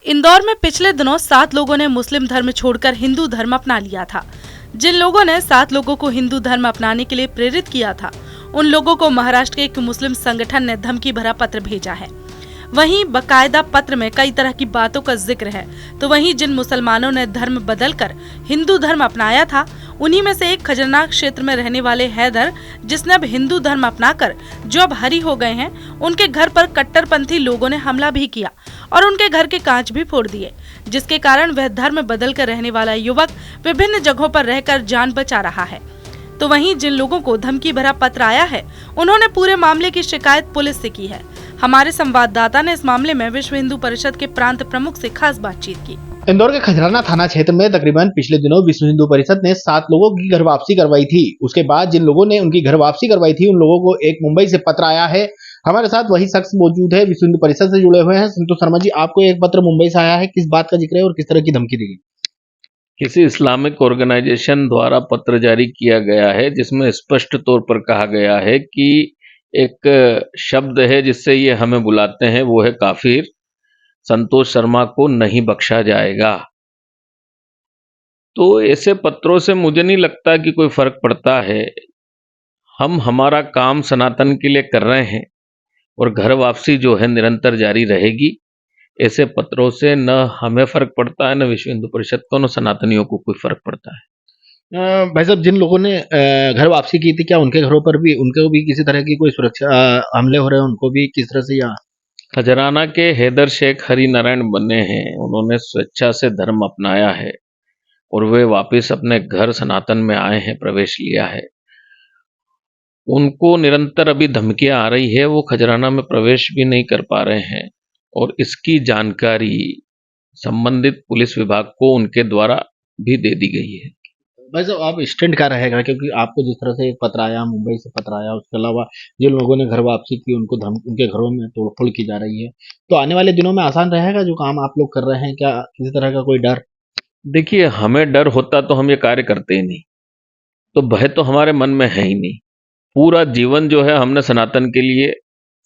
इंदौर में पिछले दिनों 7 लोगों ने मुस्लिम धर्म छोड़कर हिंदू धर्म अपना लिया था। जिन लोगों ने 7 लोगों को हिंदू धर्म अपनाने के लिए प्रेरित किया था, उन लोगों को महाराष्ट्र के एक मुस्लिम संगठन ने धमकी भरा पत्र भेजा है। वहीं बकायदा पत्र में कई तरह की बातों का जिक्र है। तो वहीं जिन मुसलमानों ने धर्म बदलकर हिंदू धर्म अपनाया था, उन्हीं में से एक खजरनाक क्षेत्र में रहने वाले हैदर, जिसने अब हिंदू धर्म अपनाकर जो अब हरी हो गए हैं, उनके घर पर कट्टरपंथी लोगों ने हमला भी किया और उनके घर के कांच भी फोड़ दिए, जिसके कारण वह धर्म बदल कर रहने वाला युवक विभिन्न जगहों पर रहकर जान बचा रहा है। तो वहीं जिन लोगों को धमकी भरा पत्र आया है, उन्होंने पूरे मामले की शिकायत पुलिस से की है। हमारे संवाददाता ने इस मामले में विश्व हिंदू परिषद के प्रांत प्रमुख से खास बातचीत की। इंदौर के खजराना थाना क्षेत्र में तकरीबन पिछले दिनों विश्व हिंदू परिषद ने 7 लोगों की घर वापसी करवाई थी। उसके बाद जिन लोगों ने उनकी घर वापसी करवाई थी, उन लोगों को एक मुंबई से पत्र आया है। हमारे साथ वही शख्स मौजूद है, विश्व हिंदू परिषद से जुड़े हुए हैं। संतोष शर्मा जी, आपको एक पत्र मुंबई से आया है, किस बात का जिक्र है और किस तरह की धमकी दी गई? किसी इस्लामिक ऑर्गेनाइजेशन द्वारा पत्र जारी किया गया है, जिसमें स्पष्ट तौर पर कहा गया है कि एक शब्द है जिससे ये हमें बुलाते हैं, वो है काफिर। संतोष शर्मा को नहीं बख्शा जाएगा। तो ऐसे पत्रों से मुझे नहीं लगता कि कोई फर्क पड़ता है। हम हमारा काम सनातन के लिए कर रहे हैं और घर वापसी जो है निरंतर जारी रहेगी। ऐसे पत्रों से न हमें फर्क पड़ता है, न विश्व हिंदू परिषद को, न सनातनियों को कोई फर्क पड़ता है। भाई साहब, जिन लोगों ने घर वापसी की थी, क्या उनके घरों पर भी उनको भी किसी तरह की कोई सुरक्षा हमले हो रहे हैं? उनको भी किस तरह से? या खजराना के हैदर शेख हरि नारायण बने हैं, उन्होंने स्वेच्छा से धर्म अपनाया है और वे वापस अपने घर सनातन में आए हैं, प्रवेश लिया है। उनको निरंतर अभी धमकियां आ रही है, वो खजराना में प्रवेश भी नहीं कर पा रहे हैं और इसकी जानकारी संबंधित पुलिस विभाग को उनके द्वारा भी दे दी गई है। भाई साहब, आप स्टैंड क्या रहेगा? क्योंकि आपको जिस तरह से एक पत्र आया, मुंबई से पत्र आया, उसके अलावा जिन लोगों ने घर वापसी की उनको उनके घरों में तोड़फोड़ की जा रही है, तो आने वाले दिनों में आसान रहेगा जो काम आप लोग कर रहे हैं? क्या किसी तरह का कोई डर? देखिए, हमें डर होता तो हम ये कार्य करते ही नहीं, तो भय तो हमारे मन में है ही नहीं। पूरा जीवन जो है हमने सनातन के लिए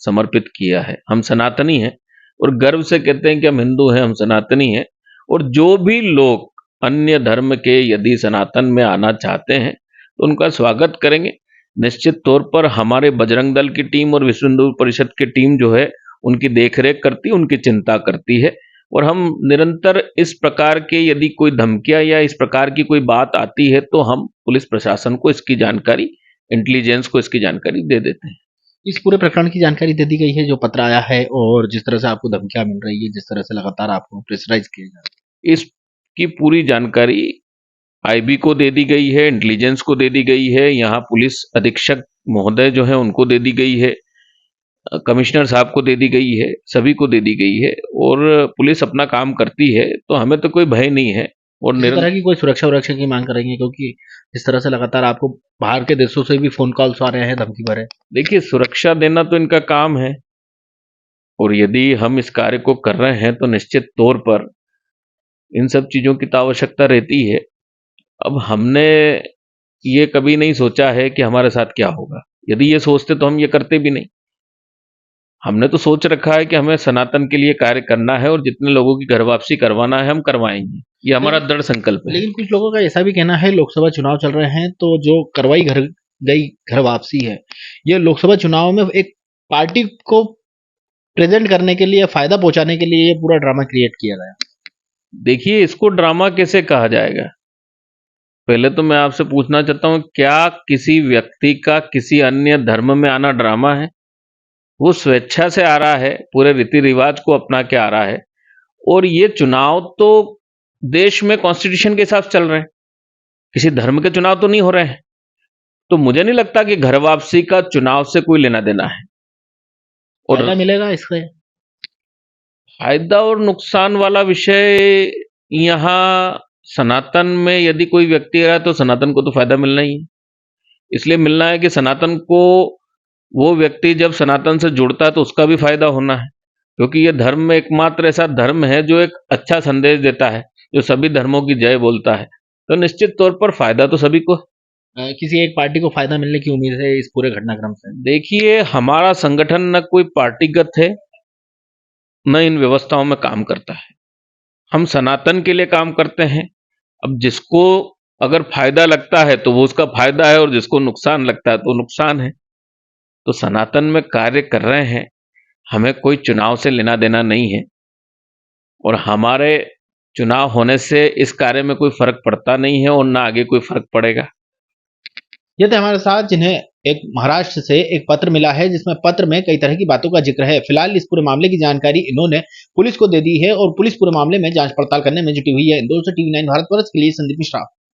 समर्पित किया है। हम सनातनी हैं और गर्व से कहते हैं कि हम हिंदू हैं, हम सनातनी हैं। और जो भी लोग अन्य धर्म के यदि सनातन में आना चाहते हैं तो उनका स्वागत करेंगे। निश्चित तौर पर हमारे बजरंग दल की टीम और विश्व हिंदू परिषद की टीम जो है उनकी देखरेख करती है, उनकी चिंता करती है। और हम निरंतर इस प्रकार के यदि कोई धमकियां या इस प्रकार की कोई बात आती है तो हम पुलिस प्रशासन को इसकी जानकारी, इंटेलिजेंस को इसकी जानकारी दे देते हैं। इस पूरे प्रकरण की जानकारी दे दी गई है, जो पत्र आया है और जिस तरह से आपको धमकियां मिल रही है, जिस तरह से लगातार आपको प्रेशराइज किया जा रहा है? इसकी पूरी जानकारी आईबी को दे दी गई है, इंटेलिजेंस को दे दी गई है, यहाँ पुलिस अधीक्षक महोदय जो है उनको दे दी गई है, कमिश्नर साहब को दे दी गई है, सभी को दे दी गई है और पुलिस अपना काम करती है। तो हमें तो कोई भय नहीं है। और इस तरह की कोई सुरक्षा की मांग करेंगे? क्योंकि इस तरह से लगातार आपको बाहर के देशों से भी फोन कॉल्स आ रहे हैं धमकी भरे। देखिए, सुरक्षा देना तो इनका काम है और यदि हम इस कार्य को कर रहे हैं तो निश्चित तौर पर इन सब चीजों की तो आवश्यकता रहती है। अब हमने ये कभी नहीं सोचा है कि हमारे साथ क्या होगा। यदि ये सोचते तो हम ये करते भी नहीं। हमने तो सोच रखा है कि हमें सनातन के लिए कार्य करना है और जितने लोगों की घर वापसी करवाना है हम करवाएंगे। ये हमारा दृढ़ संकल्प है। लेकिन कुछ लोगों का ऐसा भी कहना है, लोकसभा चुनाव चल रहे हैं, तो जो करवाई घर वापसी है, ये लोकसभा चुनाव में एक पार्टी को प्रेजेंट करने के लिए, फायदा पहुंचाने के लिए ये पूरा ड्रामा क्रिएट किया गया। देखिए, इसको ड्रामा कैसे कहा जाएगा? पहले तो मैं आपसे पूछना चाहता हूं, क्या किसी व्यक्ति का किसी अन्य धर्म में आना ड्रामा है? वो स्वेच्छा से आ रहा है, पूरे रीति रिवाज को अपना के आ रहा है। और ये चुनाव तो देश में कॉन्स्टिट्यूशन के हिसाब से चल रहे हैं, किसी धर्म के चुनाव तो नहीं हो रहे हैं। तो मुझे नहीं लगता कि घर वापसी का चुनाव से कोई लेना देना है। और फायदा मिलेगा इससे? फायदा और नुकसान वाला विषय यहाँ सनातन में यदि कोई व्यक्ति आ रहा है तो सनातन को तो फायदा मिलना ही है। इसलिए मिलना है कि सनातन को, वो व्यक्ति जब सनातन से जुड़ता है तो उसका भी फायदा होना है, क्योंकि ये धर्म में एकमात्र ऐसा धर्म है जो एक अच्छा संदेश देता है, जो सभी धर्मों की जय बोलता है। तो निश्चित तौर पर फायदा तो सभी को। किसी एक पार्टी को फायदा मिलने की उम्मीद है इस पूरे घटनाक्रम से? देखिए, हमारा संगठन न कोई पार्टीगत है, न इन व्यवस्थाओं में काम करता है। हम सनातन के लिए काम करते हैं। अब जिसको अगर फायदा लगता है तो वो उसका फायदा है, और जिसको नुकसान लगता है तो नुकसान है। तो सनातन में कार्य कर रहे हैं, हमें कोई चुनाव से लेना देना नहीं है, और हमारे चुनाव होने से इस कार्य में कोई फर्क पड़ता नहीं है और ना आगे कोई फर्क पड़ेगा। ये थे हमारे साथ, जिन्हें एक महाराष्ट्र से एक पत्र मिला है, जिसमें पत्र में कई तरह की बातों का जिक्र है। फिलहाल इस पूरे मामले की जानकारी इन्होंने पुलिस को दे दी है और पुलिस पूरे मामले में जांच पड़ताल करने में जुटी हुई है। इंदौर से TV9 भारत वर्ष के लिए संदीप मिश्रा।